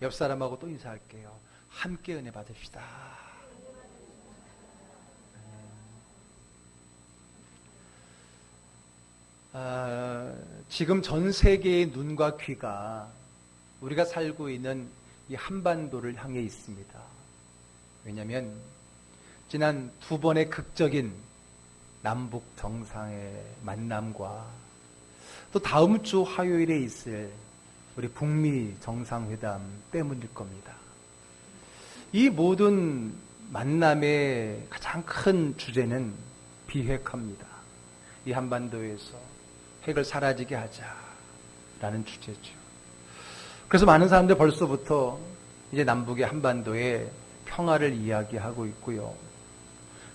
옆 사람하고 또 인사할게요. 함께 은혜 받읍시다. 지금 전 세계의 눈과 귀가 우리가 살고 있는 이 한반도를 향해 있습니다. 왜냐하면 지난 두 번의 극적인 남북 정상의 만남과 또 다음 주 화요일에 있을 우리 북미 정상회담 때문일 겁니다. 이 모든 만남의 가장 큰 주제는 비핵화입니다. 이 한반도에서 핵을 사라지게 하자라는 주제죠. 그래서 많은 사람들 벌써부터 이제 남북의 한반도에 평화를 이야기하고 있고요.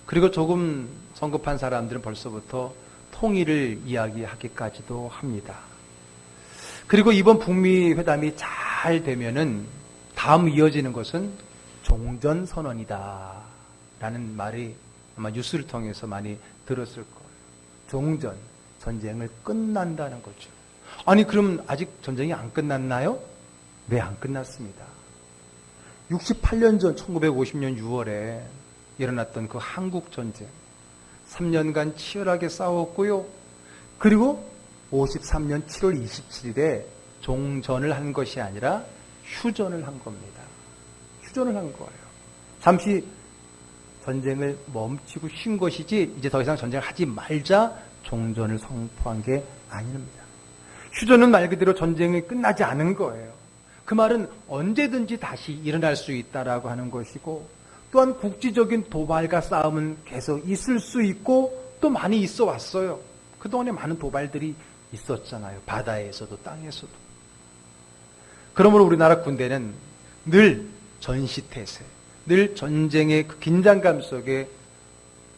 그리고 조금 성급한 사람들은 벌써부터 통일을 이야기하기까지도 합니다. 그리고 이번 북미 회담이 잘 되면은 다음 이어지는 것은 종전선언이다 라는 말이 아마 뉴스를 통해서 많이 들었을 거예요. 종전, 전쟁을 끝난다는 거죠. 아니 그럼 아직 전쟁이 안 끝났나요? 네, 안 끝났습니다. 68년 전 1950년 6월에 일어났던 그 한국전쟁 3년간 치열하게 싸웠고요. 그리고 53년 7월 27일에 종전을 한 것이 아니라 휴전을 한 겁니다. 휴전을 한 거예요. 잠시 전쟁을 멈추고 쉰 것이지 이제 더 이상 전쟁을 하지 말자 종전을 선포한 게 아닙니다. 휴전은 말 그대로 전쟁이 끝나지 않은 거예요. 그 말은 언제든지 다시 일어날 수 있다라고 하는 것이고 또한 국지적인 도발과 싸움은 계속 있을 수 있고 또 많이 있어 왔어요. 그동안에 많은 도발들이 있었잖아요. 바다에서도 땅에서도. 그러므로 우리나라 군대는 늘 전시태세, 늘 전쟁의 그 긴장감 속에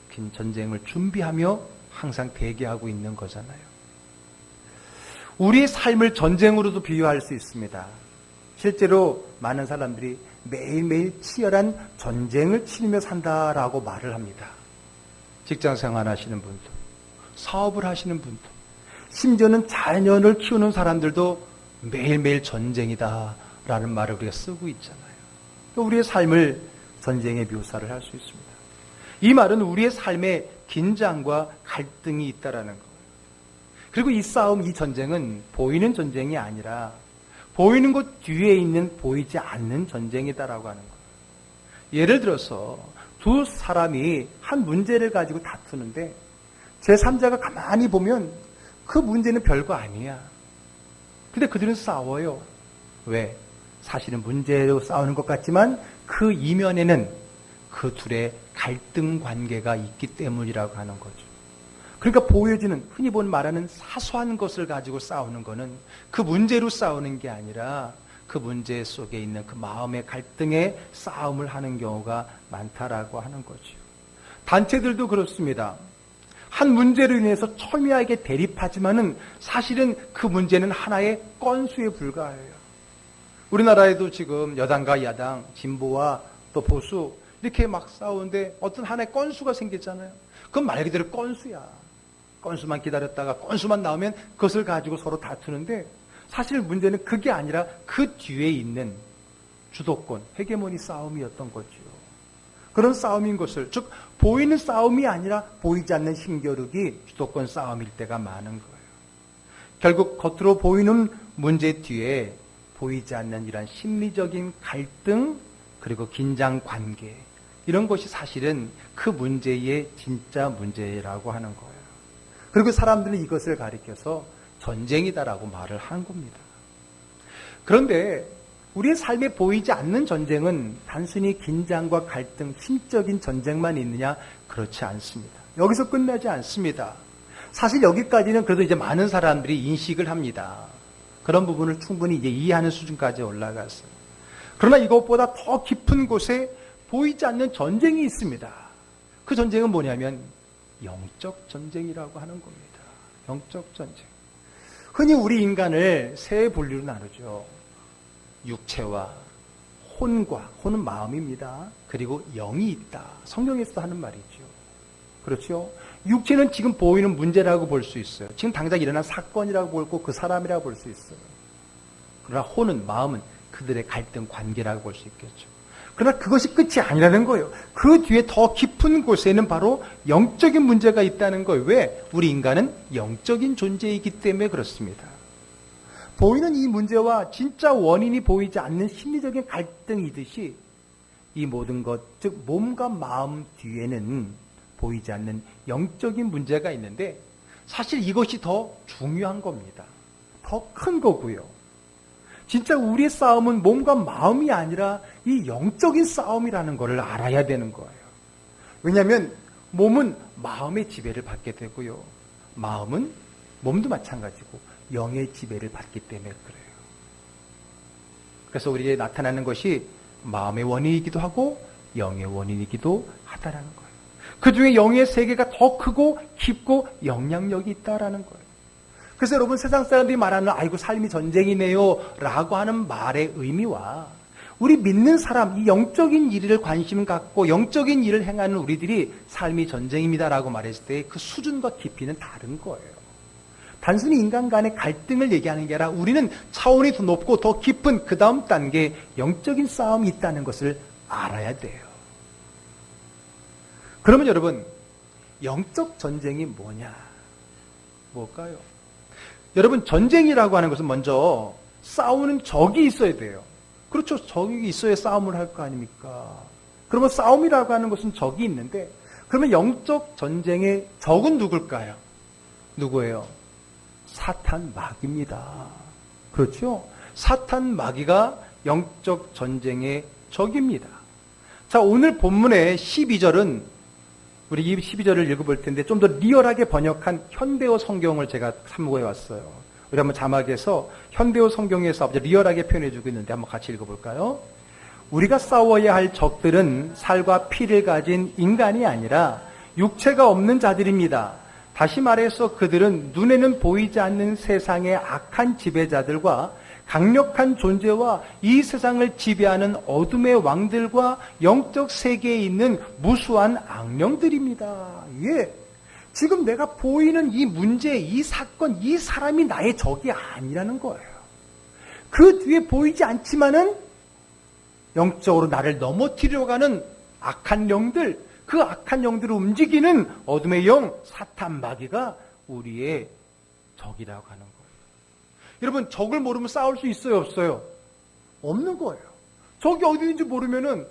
긴 전쟁을 준비하며 항상 대기하고 있는 거잖아요. 우리의 삶을 전쟁으로도 비유할 수 있습니다. 실제로 많은 사람들이 매일매일 치열한 전쟁을 치르며 산다라고 말을 합니다. 직장생활 하시는 분도, 사업을 하시는 분도, 심지어는 자녀를 키우는 사람들도 매일매일 전쟁이다라는 말을 우리가 쓰고 있잖아요. 우리의 삶을 전쟁의 묘사를 할 수 있습니다. 이 말은 우리의 삶에 긴장과 갈등이 있다라는 거예요. 그리고 이 싸움, 이 전쟁은 보이는 전쟁이 아니라 보이는 것 뒤에 있는 보이지 않는 전쟁이다라고 하는 거예요. 예를 들어서 두 사람이 한 문제를 가지고 다투는데 제3자가 가만히 보면 그 문제는 별거 아니야. 근데 그들은 싸워요. 왜? 사실은 문제로 싸우는 것 같지만 그 이면에는 그 둘의 갈등 관계가 있기 때문이라고 하는 거죠. 그러니까 보여지는, 흔히 말하는 사소한 것을 가지고 싸우는 거는 그 문제로 싸우는 게 아니라 그 문제 속에 있는 그 마음의 갈등에 싸움을 하는 경우가 많다라고 하는 거죠. 단체들도 그렇습니다. 한 문제로 인해서 첨예하게 대립하지만은 사실은 그 문제는 하나의 건수에 불과해요. 우리나라에도 지금 여당과 야당, 진보와 또 보수 이렇게 막 싸우는데 어떤 하나의 건수가 생겼잖아요. 그건 말 그대로 건수야. 건수만 기다렸다가 건수만 나오면 그것을 가지고 서로 다투는데 사실 문제는 그게 아니라 그 뒤에 있는 주도권, 헤게모니 싸움이었던 거죠. 그런 싸움인 것을, 즉 보이는 싸움이 아니라 보이지 않는 힘겨루기, 주도권 싸움일 때가 많은 거예요. 결국 겉으로 보이는 문제 뒤에 보이지 않는 이런 심리적인 갈등 그리고 긴장 관계, 이런 것이 사실은 그 문제의 진짜 문제라고 하는 거예요. 그리고 사람들은 이것을 가리켜서 전쟁이다라고 말을 하는 겁니다. 그런데 우리의 삶에 보이지 않는 전쟁은 단순히 긴장과 갈등, 심적인 전쟁만 있느냐? 그렇지 않습니다. 여기서 끝나지 않습니다. 사실 여기까지는 그래도 이제 많은 사람들이 인식을 합니다. 그런 부분을 충분히 이제 이해하는 수준까지 올라갔어요. 그러나 이것보다 더 깊은 곳에 보이지 않는 전쟁이 있습니다. 그 전쟁은 뭐냐면 영적 전쟁이라고 하는 겁니다. 영적 전쟁. 흔히 우리 인간을 세 분류로 나누죠. 육체와 혼과, 혼은 마음입니다. 그리고 영이 있다. 성경에서도 하는 말이죠. 그렇죠? 육체는 지금 보이는 문제라고 볼 수 있어요. 지금 당장 일어난 사건이라고 볼고 그 사람이라고 볼 수 있어요. 그러나 혼은, 마음은 그 그들의 갈등 관계라고 볼 수 있겠죠. 그러나 그것이 끝이 아니라는 거예요. 그 뒤에 더 깊은 곳에는 바로 영적인 문제가 있다는 거예요. 왜? 우리 인간은 영적인 존재이기 때문에 그렇습니다. 보이는 이 문제와 진짜 원인이 보이지 않는 심리적인 갈등이듯이 이 모든 것, 즉 몸과 마음 뒤에는 보이지 않는 영적인 문제가 있는데 사실 이것이 더 중요한 겁니다. 더 큰 거고요. 진짜 우리의 싸움은 몸과 마음이 아니라 이 영적인 싸움이라는 것을 알아야 되는 거예요. 왜냐하면 몸은 마음의 지배를 받게 되고요. 마음은 몸도 마찬가지고 영의 지배를 받기 때문에 그래요. 그래서 우리에게 나타나는 것이 마음의 원인이기도 하고 영의 원인이기도 하다라는 거예요. 그 중에 영의 세계가 더 크고 깊고 영향력이 있다라는 거예요. 그래서 여러분 세상 사람들이 말하는 아이고 삶이 전쟁이네요 라고 하는 말의 의미와 우리 믿는 사람, 이 영적인 일을 관심 갖고 영적인 일을 행하는 우리들이 삶이 전쟁입니다 라고 말했을 때 그 수준과 깊이는 다른 거예요. 단순히 인간 간의 갈등을 얘기하는 게 아니라 우리는 차원이 더 높고 더 깊은 그 다음 단계 영적인 싸움이 있다는 것을 알아야 돼요. 그러면 여러분 영적 전쟁이 뭐냐? 뭘까요? 여러분 전쟁이라고 하는 것은 먼저 싸우는 적이 있어야 돼요. 그렇죠. 적이 있어야 싸움을 할 거 아닙니까? 그러면 싸움이라고 하는 것은 적이 있는데 그러면 영적 전쟁의 적은 누굴까요? 누구예요? 사탄 마귀입니다. 그렇죠? 사탄 마귀가 영적 전쟁의 적입니다. 자, 오늘 본문의 12절은 우리 이 12절을 읽어볼 텐데 좀 더 리얼하게 번역한 현대어 성경을 제가 참고해 왔어요. 우리 한번 자막에서 현대어 성경에서 리얼하게 표현해주고 있는데 한번 같이 읽어볼까요? 우리가 싸워야 할 적들은 살과 피를 가진 인간이 아니라 육체가 없는 자들입니다. 다시 말해서 그들은 눈에는 보이지 않는 세상의 악한 지배자들과 강력한 존재와 이 세상을 지배하는 어둠의 왕들과 영적 세계에 있는 무수한 악령들입니다. 예. 지금 내가 보이는 이 문제, 이 사건, 이 사람이 나의 적이 아니라는 거예요. 그 뒤에 보이지 않지만은 영적으로 나를 넘어뜨리려고 하는 악한 영들, 그 악한 영들을 움직이는 어둠의 영, 사탄 마귀가 우리의 적이라고 하는 거예요. 여러분, 적을 모르면 싸울 수 있어요, 없어요? 없는 거예요. 적이 어디 있는지 모르면은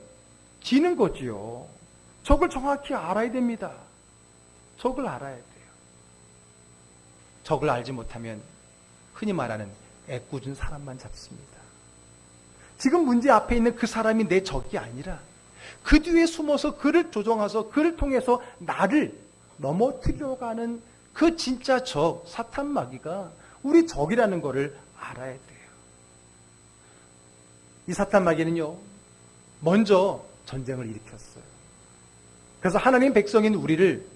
지는 거지요. 적을 정확히 알아야 됩니다. 적을 알아야 돼요. 적을 알지 못하면 흔히 말하는 애꿎은 사람만 잡습니다. 지금 문제 앞에 있는 그 사람이 내 적이 아니라 그 뒤에 숨어서 그를 조종해서 그를 통해서 나를 넘어뜨리려고 하는 그 진짜 적, 사탄 마귀가 우리 적이라는 것을 알아야 돼요. 이 사탄 마귀는요, 먼저 전쟁을 일으켰어요. 그래서 하나님 백성인 우리를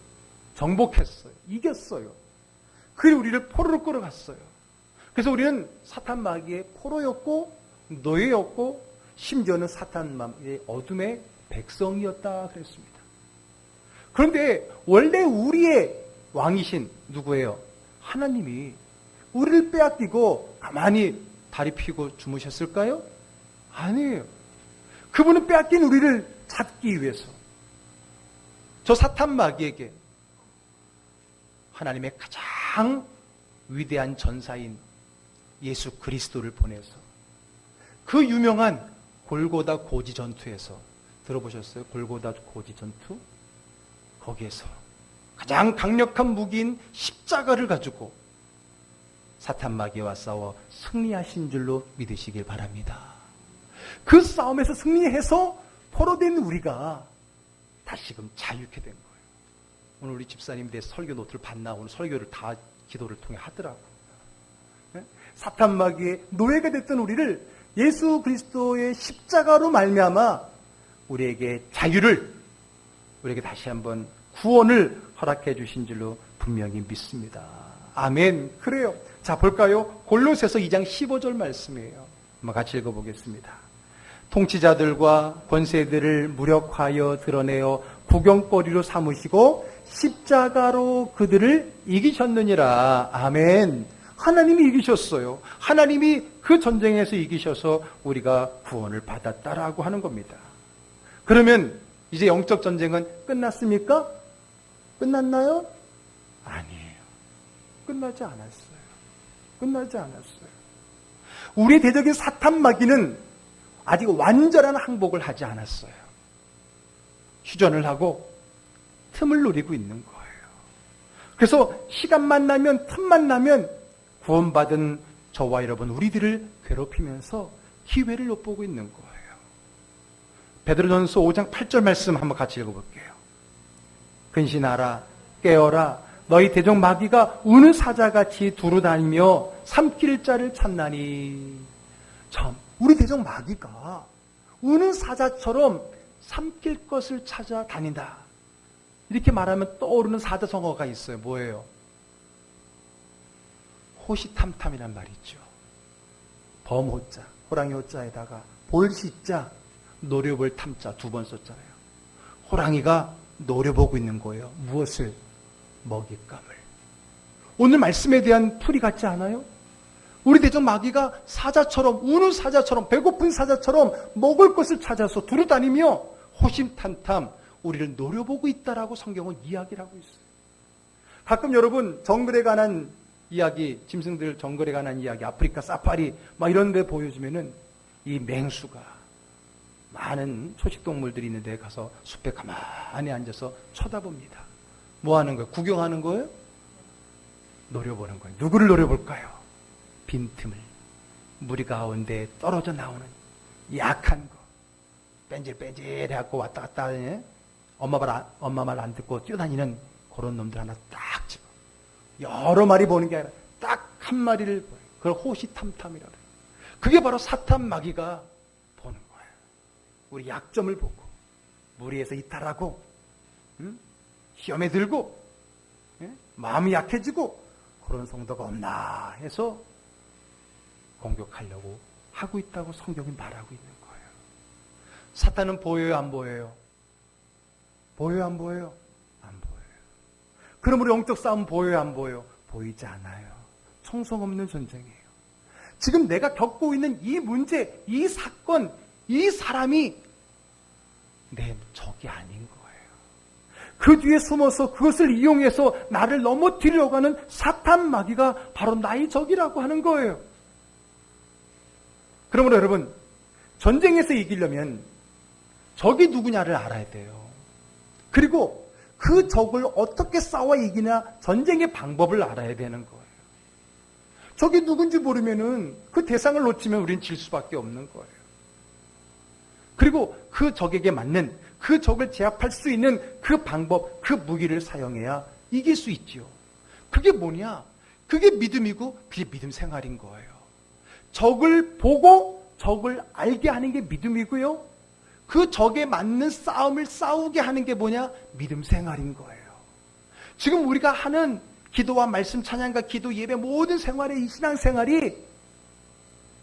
정복했어요. 이겼어요. 그리고 우리를 포로로 끌어갔어요. 그래서 우리는 사탄 마귀의 포로였고 노예였고 심지어는 사탄 마귀의 어둠의 백성이었다 그랬습니다. 그런데 원래 우리의 왕이신 누구예요? 하나님이 우리를 빼앗기고 가만히 다리 펴고 주무셨을까요? 아니에요. 그분은 빼앗긴 우리를 찾기 위해서 저 사탄 마귀에게 하나님의 가장 위대한 전사인 예수 그리스도를 보내서 그 유명한 골고다 고지 전투에서 들어보셨어요? 골고다 고지 전투? 거기에서 가장 강력한 무기인 십자가를 가지고 사탄 마귀와 싸워 승리하신 줄로 믿으시길 바랍니다. 그 싸움에서 승리해서 포로된 우리가 다시금 자유케 된 거예요. 오늘 우리 집사님 내 설교 노트를 봤나? 오늘 설교를 다 기도를 통해 하더라고. 사탄 마귀의 노예가 됐던 우리를 예수 그리스도의 십자가로 말미암아 우리에게 자유를, 우리에게 다시 한번 구원을 허락해 주신 줄로 분명히 믿습니다. 아멘. 그래요. 자, 볼까요? 골로새서 2장 15절 말씀이에요. 한번 같이 읽어보겠습니다. 통치자들과 권세들을 무력하여 드러내어 구경거리로 삼으시고 십자가로 그들을 이기셨느니라. 아멘. 하나님이 이기셨어요. 하나님이 그 전쟁에서 이기셔서 우리가 구원을 받았다라고 하는 겁니다. 그러면 이제 영적 전쟁은 끝났습니까? 끝났나요? 아니에요. 끝나지 않았어요. 끝나지 않았어요. 우리 대적인 사탄 마귀는 아직 완전한 항복을 하지 않았어요. 휴전을 하고 틈을 노리고 있는 거예요. 그래서 시간만 나면, 틈만 나면 구원받은 저와 여러분 우리들을 괴롭히면서 기회를 엿보고 있는 거예요. 베드로전서 5장 8절 말씀 한번 같이 읽어볼게요. 근신하라, 깨어라, 너희 대적 마귀가 우는 사자같이 두루다니며 삼킬 자를 찾나니. 참, 우리 대적 마귀가 우는 사자처럼 삼킬 것을 찾아다닌다. 이렇게 말하면 떠오르는 사자성어가 있어요. 뭐예요? 호시탐탐이란 말이죠. 범호자, 호랑이 호자에다가 볼시자, 노려볼 탐자 두 번 썼잖아요. 호랑이가 노려보고 있는 거예요. 무엇을? 먹잇감을. 오늘 말씀에 대한 풀이 같지 않아요? 우리 대적 마귀가 사자처럼, 우는 사자처럼, 배고픈 사자처럼 먹을 것을 찾아서 두루다니며 호심탄탐 우리를 노려보고 있다라고 성경은 이야기를 하고 있어요. 가끔 여러분 정글에 관한 이야기, 짐승들 정글에 관한 이야기, 아프리카 사파리 막 이런 데 보여주면은 이 맹수가 많은 초식동물들이 있는 데 가서 숲에 가만히 앉아서 쳐다봅니다. 뭐 하는 거예요? 구경하는 거예요? 노려보는 거예요. 누구를 노려볼까요? 빈틈을. 무리 가운데 떨어져 나오는 약한 거. 뺀질뺀질해갖고 왔다 갔다 하네. 엄마 말 안 듣고 뛰어다니는 그런 놈들 하나 딱 집어. 여러 마리 보는 게 아니라 딱 한 마리를 보여요. 그걸 호시탐탐이라고 해요. 그게 바로 사탄 마귀가 보는 거예요. 우리 약점을 보고 무리에서 이탈하고 시험에 들고 마음이 약해지고 그런 성도가 없나 해서 공격하려고 하고 있다고 성경이 말하고 있는 거예요. 사탄은 보여요, 안 보여요? 보여요, 안 보여요? 안 보여요. 그럼 우리 영적 싸움 보여요, 안 보여요? 보이지 않아요. 청성 없는 전쟁이에요. 지금 내가 겪고 있는 이 문제, 이 사건, 이 사람이 내 적이 아닌 거예요. 그 뒤에 숨어서 그것을 이용해서 나를 넘어뜨리려고 하는 사탄 마귀가 바로 나의 적이라고 하는 거예요. 그러므로 여러분, 전쟁에서 이기려면 적이 누구냐를 알아야 돼요. 그리고 그 적을 어떻게 싸워 이기냐 전쟁의 방법을 알아야 되는 거예요. 적이 누군지 모르면은 그 대상을 놓치면 우리는 질 수밖에 없는 거예요. 그리고 그 적에게 맞는 그 적을 제압할 수 있는 그 방법, 그 무기를 사용해야 이길 수 있지요. 그게 뭐냐? 그게 믿음이고 그게 믿음 생활인 거예요. 적을 보고 적을 알게 하는 게 믿음이고요. 그 적에 맞는 싸움을 싸우게 하는 게 뭐냐? 믿음 생활인 거예요. 지금 우리가 하는 기도와 말씀, 찬양과 기도, 예배 모든 생활의 이 신앙 생활이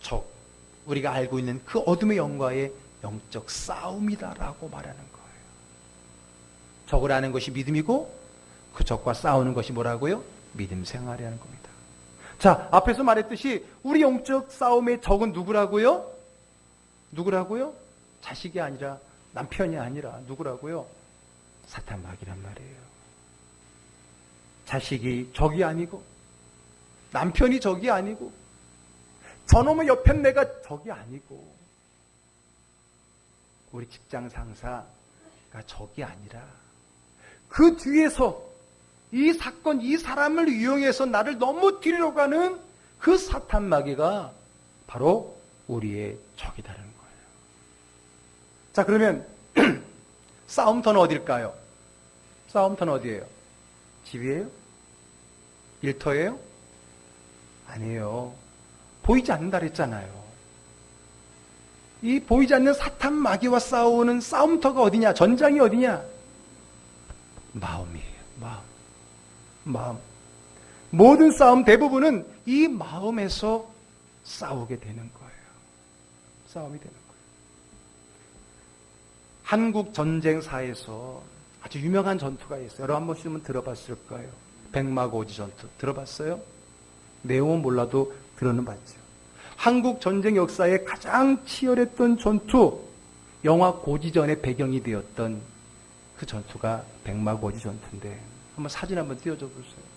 적, 우리가 알고 있는 그 어둠의 영과의 영적 싸움이다라고 말하는 거예요. 적을 아는 것이 믿음이고 그 적과 싸우는 것이 뭐라고요? 믿음 생활이라는 겁니다. 자, 앞에서 말했듯이 우리 영적 싸움의 적은 누구라고요? 누구라고요? 자식이 아니라, 남편이 아니라 누구라고요? 사탄 마귀란 말이에요. 자식이 적이 아니고 남편이 적이 아니고 저놈의 옆에 내가 적이 아니고 우리 직장 상사가 적이 아니라 그 뒤에서 이 사건, 이 사람을 이용해서 나를 넘어뜨리려고 하는 그 사탄 마귀가 바로 우리의 적이다라는 거예요. 자, 그러면 싸움터는 어딜까요? 싸움터는 어디예요? 집이에요? 일터예요? 아니에요. 보이지 않는다 그랬잖아요. 이 보이지 않는 사탄 마귀와 싸우는 싸움터가 어디냐? 전장이 어디냐? 마음이에요. 마음. 모든 싸움 대부분은 이 마음에서 싸우게 되는 거예요. 싸움이 되는 거예요. 한국 전쟁사에서 아주 유명한 전투가 있어요. 여러분 한 번씩은 들어봤을 거예요. 백마고지 전투 들어봤어요? 내용은 몰라도 들어는 봤죠. 한국 전쟁 역사에 가장 치열했던 전투, 영화 고지전의 배경이 되었던 그 전투가 백마고지 전투인데 한번 사진 한번 띄워줘 보세요.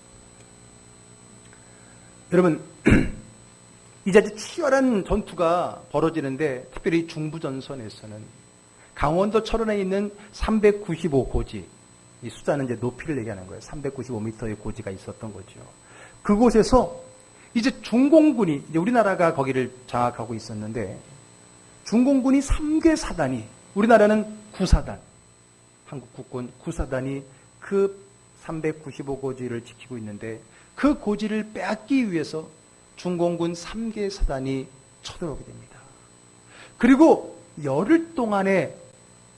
여러분, 이제 아주 치열한 전투가 벌어지는데 특별히 중부전선에서는 강원도 철원에 있는 395고지, 이 숫자는 이제 높이를 얘기하는 거예요. 395m의 고지가 있었던 거죠. 그곳에서 이제 중공군이, 이제 우리나라가 거기를 장악하고 있었는데 중공군이 3개 사단이, 우리나라는 9사단, 한국 국군 9사단이 그 395고지를 지키고 있는데 그 고지를 빼앗기 위해서 중공군 3개 사단이 쳐들어오게 됩니다. 그리고 열흘 동안의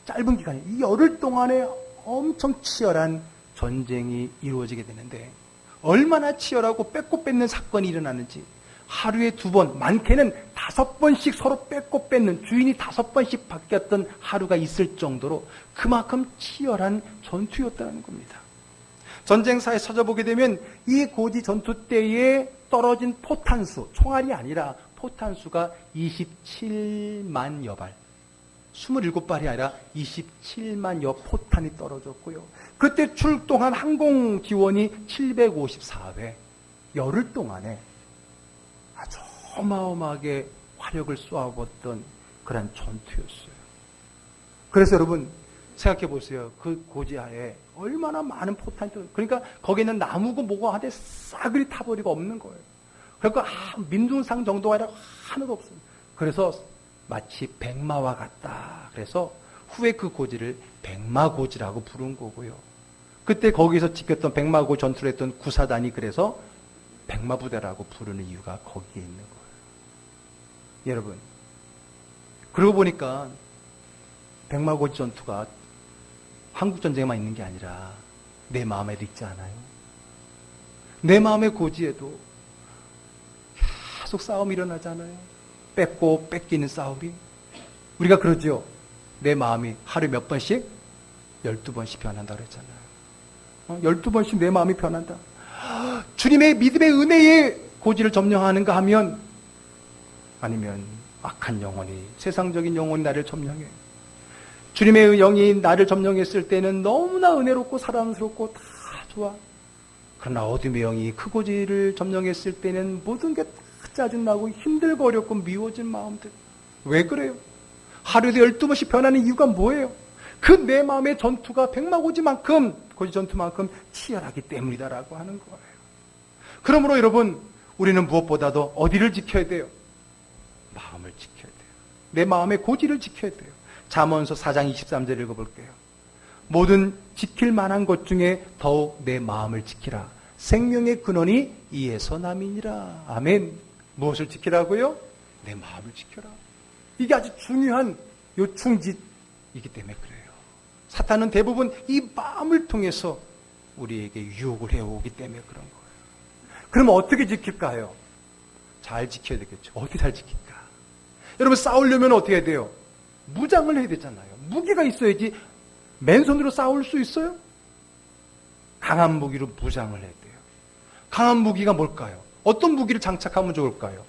짧은 기간에, 이 열흘 동안에 엄청 치열한 전쟁이 이루어지게 되는데 얼마나 치열하고 뺏고 뺏는 사건이 일어나는지 하루에 2번, 많게는 5번씩 서로 뺏고 뺏는, 주인이 5번씩 바뀌었던 하루가 있을 정도로 그만큼 치열한 전투였다는 겁니다. 전쟁사에 찾아보게 되면 이 고지 전투 때에 떨어진 포탄수, 총알이 아니라 포탄수가 27만여 발, 27발이 아니라 27만여 포탄이 떨어졌고요. 그때 출동한 항공 지원이 754회, 열흘 동안에 아주 어마어마하게 화력을 쏘아봤던 그런 전투였어요. 그래서 여러분 생각해 보세요. 그 고지하에 얼마나 많은 포탄이, 그러니까 거기는 나무고 뭐고 한데 싸그리 타버리고 없는 거예요. 그러니까 민둥상 정도가 아니라 하나도 없어요. 그래서 마치 백마와 같다. 그래서 후에 그 고지를 백마고지라고 부른 거고요. 그때 거기서 지켰던 백마고 전투를 했던 구사단이 그래서 백마부대라고 부르는 이유가 거기에 있는 거예요. 여러분, 그러고 보니까 백마고지 전투가 한국전쟁에만 있는 게 아니라 내 마음에도 있지 않아요? 내 마음의 고지에도 계속 싸움이 일어나잖아요. 뺏고 뺏기는 싸움이. 우리가 그러죠. 내 마음이 하루에 몇 번씩? 12번씩 변한다 그랬잖아요. 12번씩 내 마음이 변한다. 주님의 믿음의 은혜의 고지를 점령하는가 하면, 아니면 악한 영혼이, 세상적인 영혼이 나를 점령해. 주님의 영이 나를 점령했을 때는 너무나 은혜롭고 사랑스럽고 다 좋아. 그러나 어둠의 영이 그 고지를 점령했을 때는 모든 게 다 짜증나고 힘들고 어렵고 미워진 마음들. 왜 그래요? 하루에도 12번씩 변하는 이유가 뭐예요? 그 내 마음의 전투가 백마고지만큼, 고지 전투만큼 치열하기 때문이다라고 하는 거예요. 그러므로 여러분, 우리는 무엇보다도 어디를 지켜야 돼요? 마음을 지켜야 돼요. 내 마음의 고지를 지켜야 돼요. 잠언서 4장 23절 읽어볼게요. 모든 지킬 만한 것 중에 더욱 내 마음을 지키라. 생명의 근원이 이에서 남이니라. 아멘. 무엇을 지키라고요? 내 마음을 지켜라. 이게 아주 중요한 요충짓이기 때문에 그래요. 사탄은 대부분 이 마음을 통해서 우리에게 유혹을 해오기 때문에 그런 거예요. 그럼 어떻게 지킬까요? 잘 지켜야 되겠죠. 어떻게 잘 지킬까? 여러분, 싸우려면 어떻게 해야 돼요? 무장을 해야 되잖아요. 무기가 있어야지. 맨손으로 싸울 수 있어요? 강한 무기로 무장을 해야 돼요. 강한 무기가 뭘까요? 어떤 무기를 장착하면 좋을까요?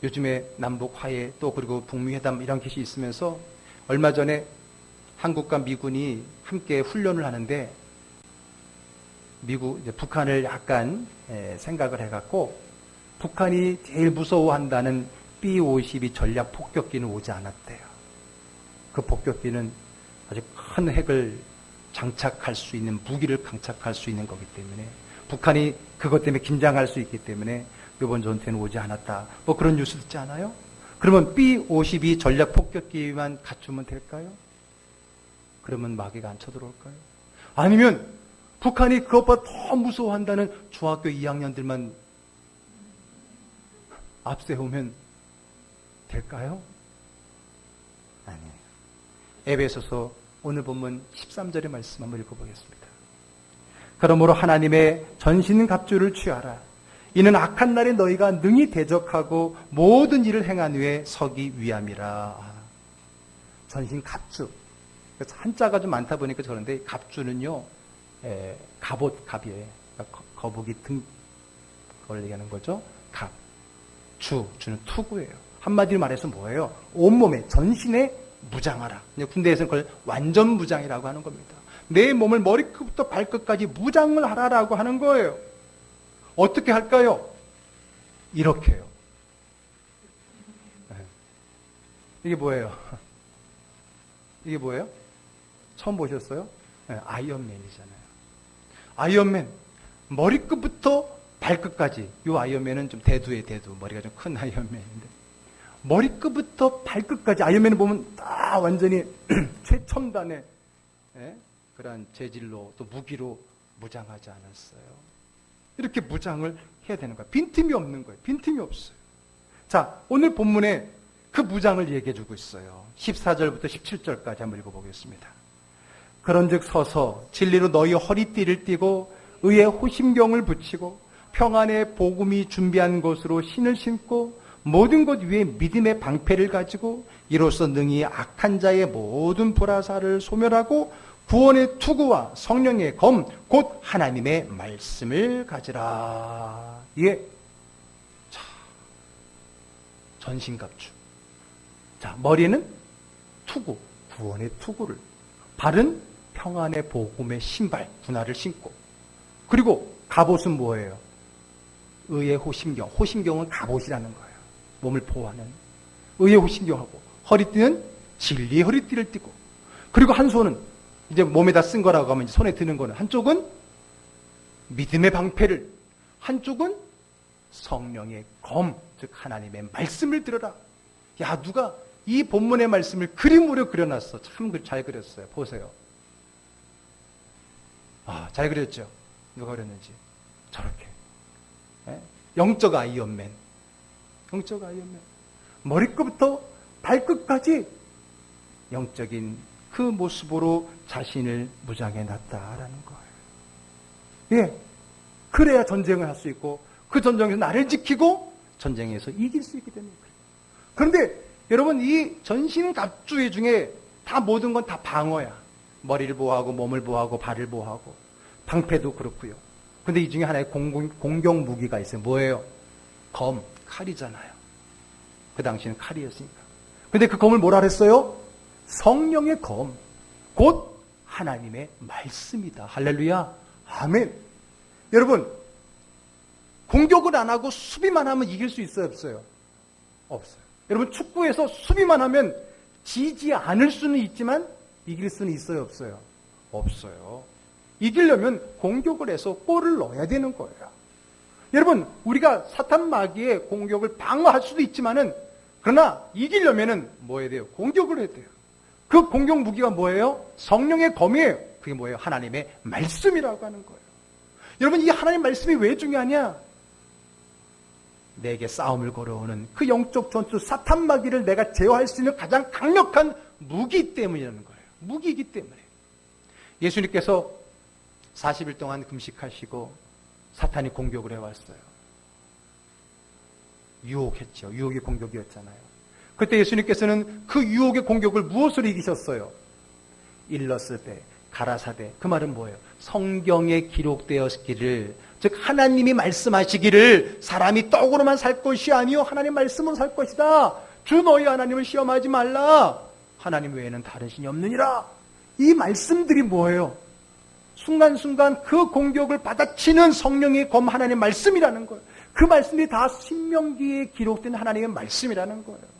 요즘에 남북 화해 또 그리고 북미 회담 이런 것이 있으면서 얼마 전에 한국과 미군이 함께 훈련을 하는데 북한을 약간 생각을 해갖고 북한이 제일 무서워한다는 B-52 전략 폭격기는 오지 않았대요. 그 폭격기는 아주 큰 핵을 장착할 수 있는, 무기를 장착할 수 있는 거기 때문에 북한이 그것 때문에 긴장할 수 있기 때문에 이번 전투에는 오지 않았다. 뭐 그런 뉴스 듣지 않아요? 그러면 B-52 전략 폭격기만 갖추면 될까요? 그러면 마귀가 안 쳐들어올까요? 아니면 북한이 그것보다 더 무서워한다는 중학교 2학년들만 앞세우면 될까요? 아니에요. 에베소서 오늘 본문 13절의 말씀 한번 읽어보겠습니다. 그러므로 하나님의 전신갑주를 취하라. 이는 악한 날에 너희가 능히 대적하고 모든 일을 행한 후에 서기 위함이라. 전신갑주. 한자가 좀 많다 보니까 그런데 갑주는요, 갑이에요. 그러니까 거북이 등, 그걸 얘기하는 거죠. 갑, 주는 투구예요. 한마디로 말해서 뭐예요? 온몸에, 전신에 무장하라. 군대에서는 그걸 완전 무장이라고 하는 겁니다. 내 몸을 머리끝부터 발끝까지 무장을 하라라고 하는 거예요. 어떻게 할까요? 이렇게요. 이게 뭐예요? 이게 뭐예요? 처음 보셨어요? 아이언맨이잖아요. 아이언맨, 머리끝부터 발끝까지. 이 아이언맨은 좀 대두의 대두, 머리가 좀 큰 아이언맨인데, 머리끝부터 발끝까지 아이언맨을 보면 다 완전히 최첨단의 그러한 재질로 또 무기로 무장하지 않았어요. 이렇게 무장을 해야 되는 거예요. 빈틈이 없는 거예요. 빈틈이 없어요. 자, 오늘 본문에 그 무장을 얘기해 주고 있어요. 14절부터 17절까지 한번 읽어보겠습니다. 그런즉 서서 진리로 너희 허리띠를 띠고 의의 호심경을 붙이고 평안의 복음이 준비한 곳으로 신을 신고 모든 것 위에 믿음의 방패를 가지고 이로써 능히 악한 자의 모든 불화살을 소멸하고 구원의 투구와 성령의 검 곧 하나님의 말씀을 가지라. 예. 자, 전신갑주. 자, 머리는 투구, 구원의 투구를, 발은 평안의 복음의 신발, 군화를 신고, 그리고 갑옷은 뭐예요? 의의 호심경. 호심경은 갑옷이라는 거예요. 몸을 보호하는 의의 호심경하고, 허리띠는 진리의 허리띠를 띠고, 그리고 한 손은 이제 몸에다 쓴 거라고 하면 이제 손에 드는 거는 한쪽은 믿음의 방패를, 한쪽은 성령의 검, 즉 하나님의 말씀을 들어라. 야, 누가 이 본문의 말씀을 그림으로 그려놨어. 참 잘 그렸어요. 보세요. 아, 잘 그렸죠? 누가 그렸는지. 저렇게. 영적 아이언맨. 영적 아이언맨. 머리끝부터 발끝까지 영적인 그 모습으로 자신을 무장해 놨다라는 거예요. 예. 그래야 전쟁을 할 수 있고, 그 전쟁에서 나를 지키고 전쟁에서 이길 수 있기 때문에 그래요. 그런데 여러분, 이 전신갑주 중에 다 모든 건 다 방어야. 머리를 보호하고 몸을 보호하고 발을 보호하고 방패도 그렇고요. 근데 이 중에 하나의 공격 무기가 있어요. 뭐예요? 검, 칼이잖아요. 그 당시에는 칼이었으니까. 근데 그 검을 뭐라 그랬어요? 성령의 검, 곧 하나님의 말씀이다. 할렐루야. 아멘. 여러분, 공격을 안 하고 수비만 하면 이길 수 있어요, 없어요? 없어요. 여러분, 축구에서 수비만 하면 지지 않을 수는 있지만 이길 수는 있어요, 없어요? 없어요. 이기려면 공격을 해서 골을 넣어야 되는 거예요. 여러분, 우리가 사탄 마귀의 공격을 방어할 수도 있지만은, 그러나 이기려면은 뭐 해야 돼요? 공격을 해야 돼요. 그 공격 무기가 뭐예요? 성령의 검이에요. 그게 뭐예요? 하나님의 말씀이라고 하는 거예요. 여러분, 이 하나님 말씀이 왜 중요하냐? 내게 싸움을 걸어오는 그 영적 전투, 사탄 마귀를 내가 제어할 수 있는 가장 강력한 무기 때문이라는 거예요. 무기이기 때문에. 예수님께서 40일 동안 금식하시고 사탄이 공격을 해왔어요. 유혹했죠. 유혹의 공격이었잖아요. 그때 예수님께서는 그 유혹의 공격을 무엇으로 이기셨어요? 일렀을때, 가라사대. 그 말은 뭐예요? 성경에 기록되었기를, 즉 하나님이 말씀하시기를 사람이 떡으로만 살 것이 아니요 하나님 말씀으로 살 것이다. 주 너희 하나님을 시험하지 말라. 하나님 외에는 다른 신이 없느니라. 이 말씀들이 뭐예요? 순간순간 그 공격을 받아치는 성령의 검 하나님의 말씀이라는 거예요. 그 말씀이 다 신명기에 기록된 하나님의 말씀이라는 거예요.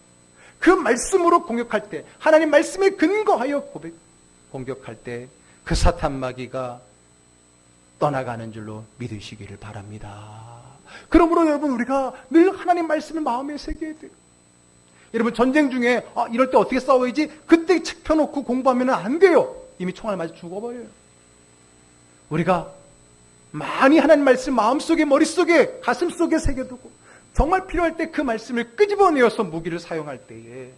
그 말씀으로 공격할 때, 하나님 말씀에 근거하여 공격할 때 그 사탄 마귀가 떠나가는 줄로 믿으시기를 바랍니다. 그러므로 여러분, 우리가 늘 하나님 말씀을 마음에 새겨야 돼요. 여러분, 전쟁 중에 이럴 때 어떻게 싸워야지? 그때 책 펴놓고 공부하면 안 돼요. 이미 총알 맞아 죽어버려요. 우리가 많이 하나님 말씀 마음속에, 머릿속에, 가슴속에 새겨두고 정말 필요할 때 그 말씀을 끄집어내어서 무기를 사용할 때에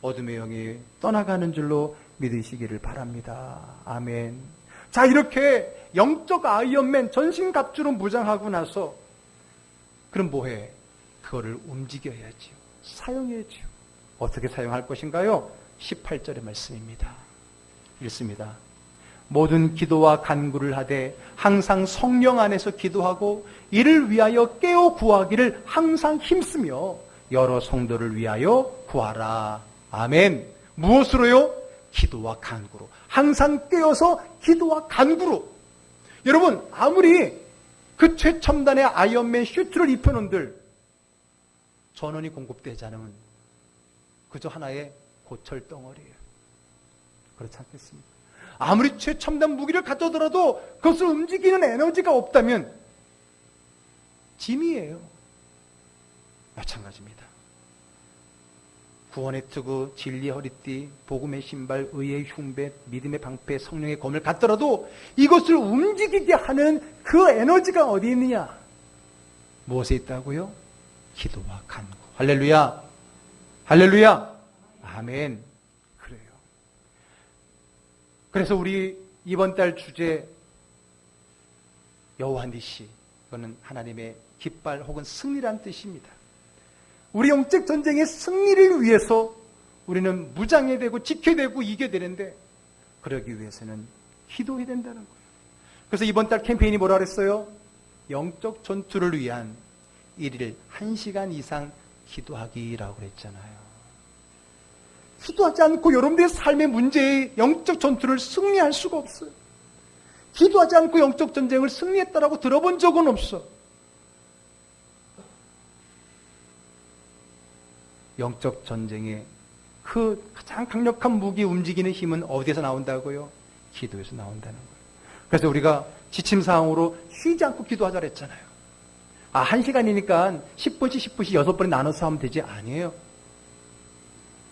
어둠의 영이 떠나가는 줄로 믿으시기를 바랍니다. 아멘. 자, 이렇게 영적 아이언맨 전신갑주로 무장하고 나서 그럼 뭐해? 그거를 움직여야지요. 사용해야지요. 어떻게 사용할 것인가요? 18절의 말씀입니다. 읽습니다. 모든 기도와 간구를 하되 항상 성령 안에서 기도하고 이를 위하여 깨어 구하기를 항상 힘쓰며 여러 성도를 위하여 구하라. 아멘. 무엇으로요? 기도와 간구로. 항상 깨어서 기도와 간구로. 여러분, 아무리 그 최첨단의 아이언맨 슈트를 입혀놓은들 전원이 공급되지 않으면 그저 하나의 고철 덩어리예요. 그렇지 않겠습니까? 아무리 최첨단 무기를 가져더라도 그것을 움직이는 에너지가 없다면 짐이에요. 마찬가지입니다. 구원의 투구, 진리의 허리띠, 복음의 신발, 의의 흉배, 믿음의 방패, 성령의 검을 갖더라도 이것을 움직이게 하는 그 에너지가 어디 있느냐? 무엇에 있다고요? 기도와 간구. 할렐루야. 할렐루야. 아멘. 그래요. 그래서 우리 이번 달 주제 여호와 니시, 이거는 하나님의 깃발 혹은 승리란 뜻입니다. 우리 영적 전쟁의 승리를 위해서 우리는 무장해야 되고 지켜야 되고 이겨야 되는데 그러기 위해서는 기도해야 된다는 거예요. 그래서 이번 달 캠페인이 뭐라 그랬어요? 영적 전투를 위한 1일 1시간 이상 기도하기라고 그랬잖아요. 기도하지 않고 여러분들의 삶의 문제의 영적 전투를 승리할 수가 없어요. 기도하지 않고 영적 전쟁을 승리했다라고 들어본 적은 없어. 영적 전쟁의 그 가장 강력한 무기 움직이는 힘은 어디에서 나온다고요? 기도에서 나온다는 거예요. 그래서 우리가 지침 사항으로 쉬지 않고 기도하자 그랬잖아요. 1시간이니까 10분씩 6번에 나눠서 하면 되지? 아니에요.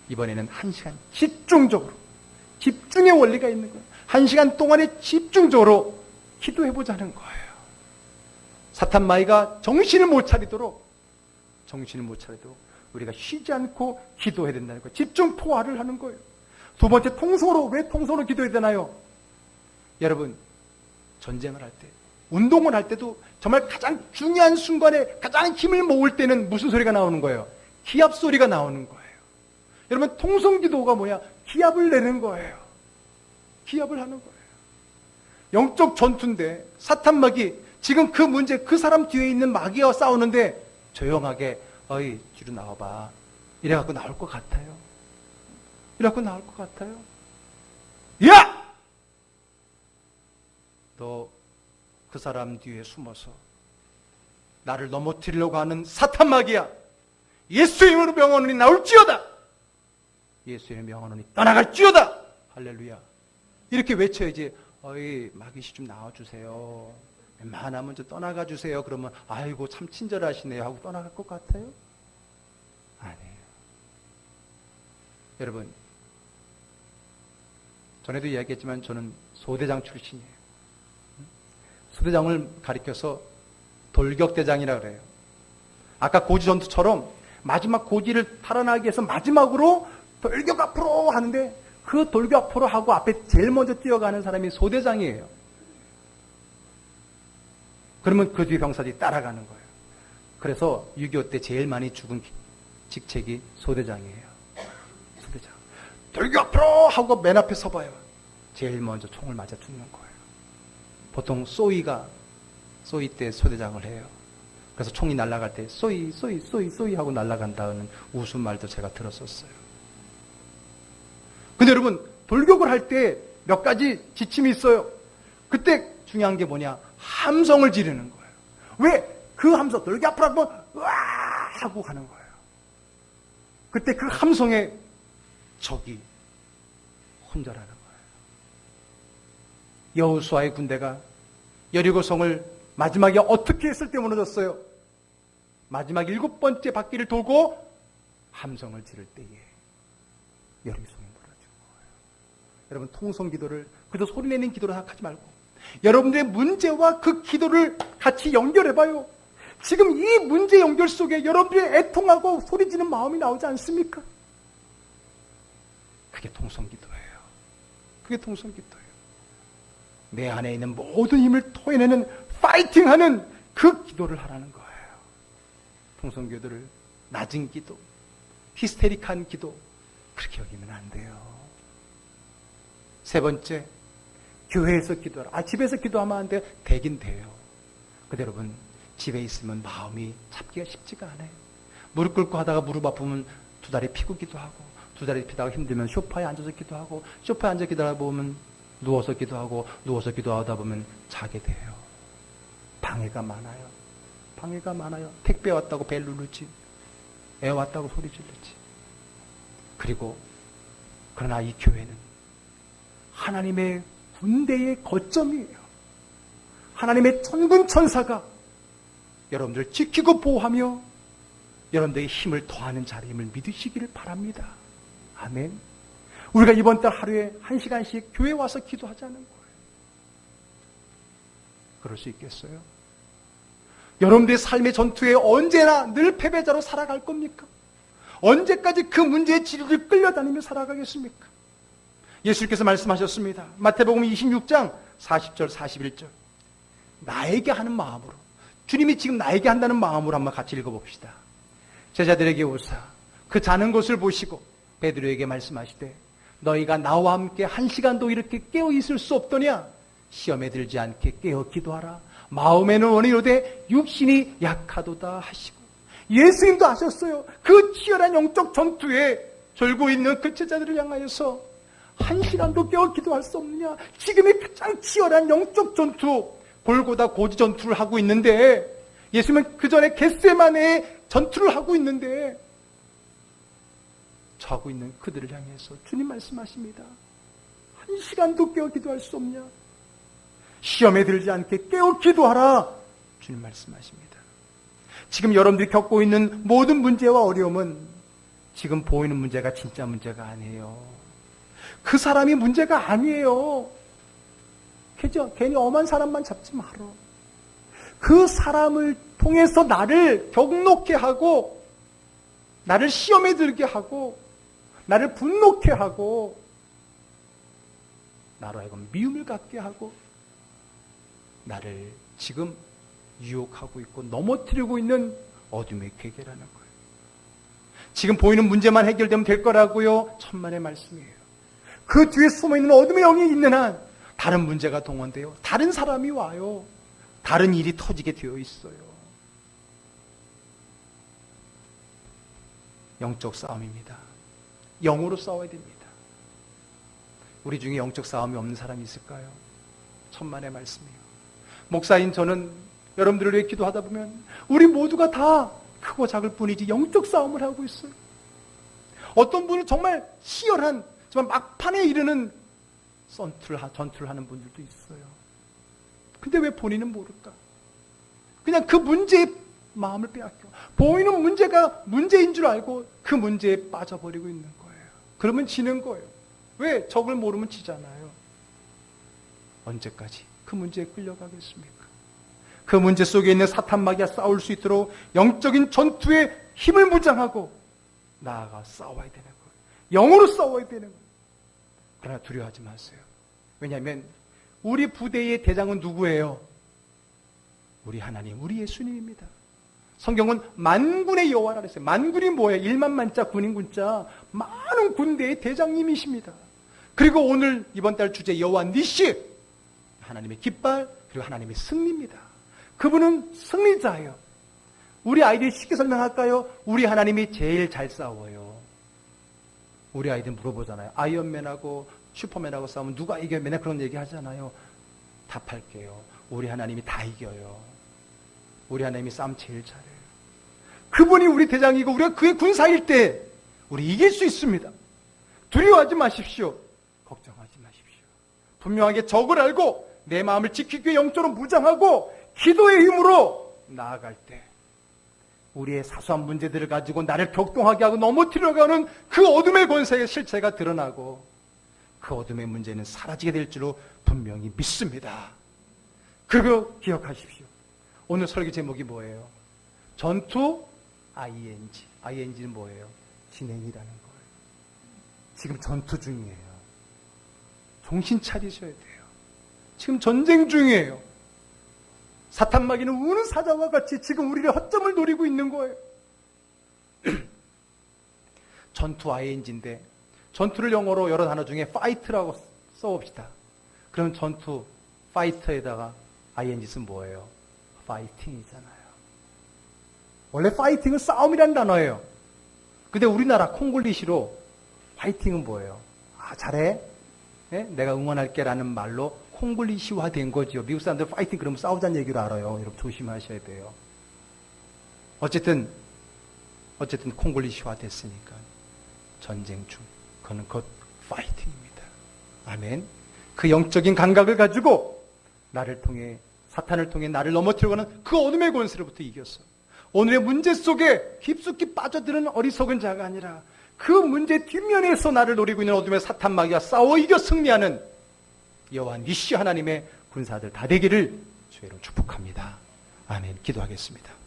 이번에는 1시간 집중적으로, 집중의 원리가 있는 거예요. 1시간 동안에 집중적으로 기도해보자는 거예요. 사탄 마귀가 정신을 못 차리도록 우리가 쉬지 않고 기도해야 된다는 거예요. 집중 포화를 하는 거예요. 두 번째, 통성으로. 왜 통성으로 기도해야 되나요? 여러분, 전쟁을 할 때, 운동을 할 때도 정말 가장 중요한 순간에 가장 힘을 모을 때는 무슨 소리가 나오는 거예요? 기합 소리가 나오는 거예요. 여러분, 통성 기도가 뭐야? 기합을 내는 거예요. 기합을 하는 거예요. 영적 전투인데 사탄 마귀, 지금 그 문제, 그 사람 뒤에 있는 마귀와 싸우는데 조용하게 어이, 뒤로 나와봐. 이래갖고 나올 것 같아요. 야! 너 그 사람 뒤에 숨어서 나를 넘어뜨리려고 하는 사탄 마귀야. 예수의 이름으로 명하노니 나올지어다. 예수의 명하노니 떠나갈지어다. 할렐루야. 이렇게 외쳐야지. 어이, 마귀씨 좀 나와주세요. 웬만하면 좀 떠나가 주세요. 그러면 아이고 참 친절하시네요 하고 떠나갈 것 같아요? 아니에요. 여러분, 전에도 이야기했지만 저는 소대장 출신이에요. 소대장을 가리켜서 돌격대장이라 그래요. 아까 고지전투처럼 마지막 고지를 탈환하기 위해서 마지막으로 돌격 앞으로 하는데 그 돌격 앞으로 하고 앞에 제일 먼저 뛰어가는 사람이 소대장이에요. 그러면 그 뒤에 병사들이 따라가는 거예요. 그래서 6.25 때 제일 많이 죽은 직책이 소대장이에요. 소대장. 돌격 앞으로 하고 맨 앞에 서봐요. 제일 먼저 총을 맞아 죽는 거예요. 보통 쏘이 때 소대장을 해요. 그래서 총이 날아갈 때 쏘이 하고 날아간다는 웃음말도 제가 들었었어요. 근데 여러분, 돌격을 할 때 몇 가지 지침이 있어요. 그때 중요한 게 뭐냐? 함성을 지르는 거예요. 왜? 그 함성, 돌격 앞으로 한번 으아 하고 가는 거예요. 그때 그 함성에 적이 혼절하는 거예요. 여호수아의 군대가 여리고성을 마지막에 어떻게 했을 때 무너졌어요? 마지막 7번째 바퀴를 돌고 함성을 지를 때에 여리고성이 무너진 거예요. 여러분, 통성기도를 그저 소리내는 기도로 생각하지 말고 여러분들의 문제와 그 기도를 같이 연결해봐요. 지금 이 문제 연결 속에 여러분들의 애통하고 소리지는 마음이 나오지 않습니까? 그게 통성기도예요. 그게 통성기도예요. 내 안에 있는 모든 힘을 토해내는 파이팅하는 그 기도를 하라는 거예요. 통성기도를 낮은 기도, 히스테릭한 기도 그렇게 여기면 안 돼요. 세 번째, 교회에서 기도하라. 집에서 기도하면 안 돼요? 되긴 돼요. 근데 여러분, 집에 있으면 마음이 잡기가 쉽지가 않아요. 무릎 꿇고 하다가 무릎 아프면 두 다리 피고 기도하고, 두 다리 피다가 힘들면 소파에 앉아서 기도하고, 소파에 앉아 기도하다 보면 누워서 기도하고, 누워서 기도하다 보면 자게 돼요. 방해가 많아요. 방해가 많아요. 택배 왔다고 벨 누르지, 애 왔다고 소리 지르지. 그리고 그러나 이 교회는 하나님의 군대의 거점이에요. 하나님의 천군 천사가 여러분들 지키고 보호하며 여러분들의 힘을 더하는 자리임을 믿으시기를 바랍니다. 아멘. 우리가 이번 달 하루에 1시간씩 교회 와서 기도하자는 거예요. 그럴 수 있겠어요? 여러분들의 삶의 전투에 언제나 늘 패배자로 살아갈 겁니까? 언제까지 그 문제의 지류를 끌려다니며 살아가겠습니까? 예수님께서 말씀하셨습니다. 마태복음 26장 40절 41절. 나에게 하는 마음으로, 주님이 지금 나에게 한다는 마음으로 한번 같이 읽어봅시다. 제자들에게 오사 그 자는 것을 보시고 베드로에게 말씀하시되 너희가 나와 함께 1시간도 이렇게 깨어 있을 수 없더냐? 시험에 들지 않게 깨어 기도하라. 마음에는 원이로되 육신이 약하도다 하시고, 예수님도 하셨어요. 그 치열한 영적 전투에 졸고 있는 그 제자들을 향하여서 1시간도 깨어 기도할 수 없느냐? 지금이 가장 치열한 영적 전투, 골고다 고지 전투를 하고 있는데, 예수님은 그 전에 겟세마네의 전투를 하고 있는데, 자고 있는 그들을 향해서 주님 말씀하십니다. 1시간도 깨어 기도할 수 없냐? 시험에 들지 않게 깨어 기도하라. 주님 말씀하십니다. 지금 여러분들이 겪고 있는 모든 문제와 어려움은 지금 보이는 문제가 진짜 문제가 아니에요. 그 사람이 문제가 아니에요. 그죠? 괜히 엄한 사람만 잡지 말어. 그 사람을 통해서 나를 격노케 하고, 나를 시험에 들게 하고, 나를 분노케 하고, 나로 하여금 미움을 갖게 하고, 나를 지금 유혹하고 있고 넘어뜨리고 있는 어둠의 괴계라는 거예요. 지금 보이는 문제만 해결되면 될 거라고요? 천만의 말씀이에요. 그 뒤에 숨어있는 어둠의 영이 있는 한 다른 문제가 동원돼요. 다른 사람이 와요. 다른 일이 터지게 되어 있어요. 영적 싸움입니다. 영으로 싸워야 됩니다. 우리 중에 영적 싸움이 없는 사람이 있을까요? 천만의 말씀이에요. 목사인 저는 여러분들을 위해 기도하다 보면 우리 모두가 다 크고 작을 뿐이지 영적 싸움을 하고 있어요. 어떤 분은 정말 치열한, 정말 막판에 이르는 전투를 하는 분들도 있어요. 근데 왜 본인은 모를까? 그냥 그 문제에 마음을 빼앗겨. 보이는 문제가 문제인 줄 알고 그 문제에 빠져버리고 있는 거예요. 그러면 지는 거예요. 왜? 적을 모르면 지잖아요. 언제까지 그 문제에 끌려가겠습니까? 그 문제 속에 있는 사탄 마귀와 싸울 수 있도록 영적인 전투에 힘을 무장하고 나아가 싸워야 되는 거예요. 영으로 싸워야 되는 거예요. 그러나 두려워하지 마세요. 왜냐하면 우리 부대의 대장은 누구예요? 우리 하나님, 우리 예수님입니다. 성경은 만군의 여호와라 그랬어요. 만군이 뭐예요? 1만 만자 군인 군자, 많은 군대의 대장님이십니다. 그리고 오늘 이번 달 주제 여호와 니시, 하나님의 깃발, 그리고 하나님의 승리입니다. 그분은 승리자예요. 우리 아이들이 쉽게 설명할까요? 우리 하나님이 제일 잘 싸워요. 우리 아이들 물어보잖아요. 아이언맨하고 슈퍼맨하고 싸우면 누가 이겨요? 맨날 그런 얘기 하잖아요. 답할게요. 우리 하나님이 다 이겨요. 우리 하나님이 싸움 제일 잘해요. 그분이 우리 대장이고 우리가 그의 군사일 때 우리 이길 수 있습니다. 두려워하지 마십시오. 걱정하지 마십시오. 분명하게 적을 알고 내 마음을 지키기 위해 영적으로 무장하고 기도의 힘으로 나아갈 때 우리의 사소한 문제들을 가지고 나를 격동하게 하고 넘어뜨려가는 그 어둠의 권세의 실체가 드러나고 그 어둠의 문제는 사라지게 될 줄로 분명히 믿습니다. 그거 기억하십시오. 오늘 설교 제목이 뭐예요? 전투 ING. ING는 뭐예요? 진행이라는 거예요. 지금 전투 중이에요. 정신 차리셔야 돼요. 지금 전쟁 중이에요. 사탄 마귀는 우는 사자와 같이 지금 우리를 허점을 노리고 있는 거예요. 전투 ING인데 전투를 영어로 여러 단어 중에 fight라고 써봅시다. 그럼 전투, 파이터에다가 ing 쓰면 뭐예요? 파이팅이잖아요. 원래 파이팅은 싸움이라는 단어예요. 근데 우리나라 콩글리시로 파이팅은 뭐예요? 아, 잘해? 네? 내가 응원할게 라는 말로 콩글리시화 된 거죠. 미국 사람들 파이팅 그러면 싸우자는 얘기로 알아요. 여러분 조심하셔야 돼요. 어쨌든 콩글리시화 됐으니까 전쟁 중. 그건 곧 파이팅입니다. 아멘. 그 영적인 감각을 가지고 사탄을 통해 나를 넘어뜨리려고 하는 그 어둠의 권세로부터 이겼어. 오늘의 문제 속에 깊숙이 빠져드는 어리석은 자가 아니라 그 문제 뒷면에서 나를 노리고 있는 어둠의 사탄 마귀와 싸워 이겨 승리하는 여호와 니시 하나님의 군사들 다 되기를 주의로 축복합니다. 아멘. 기도하겠습니다.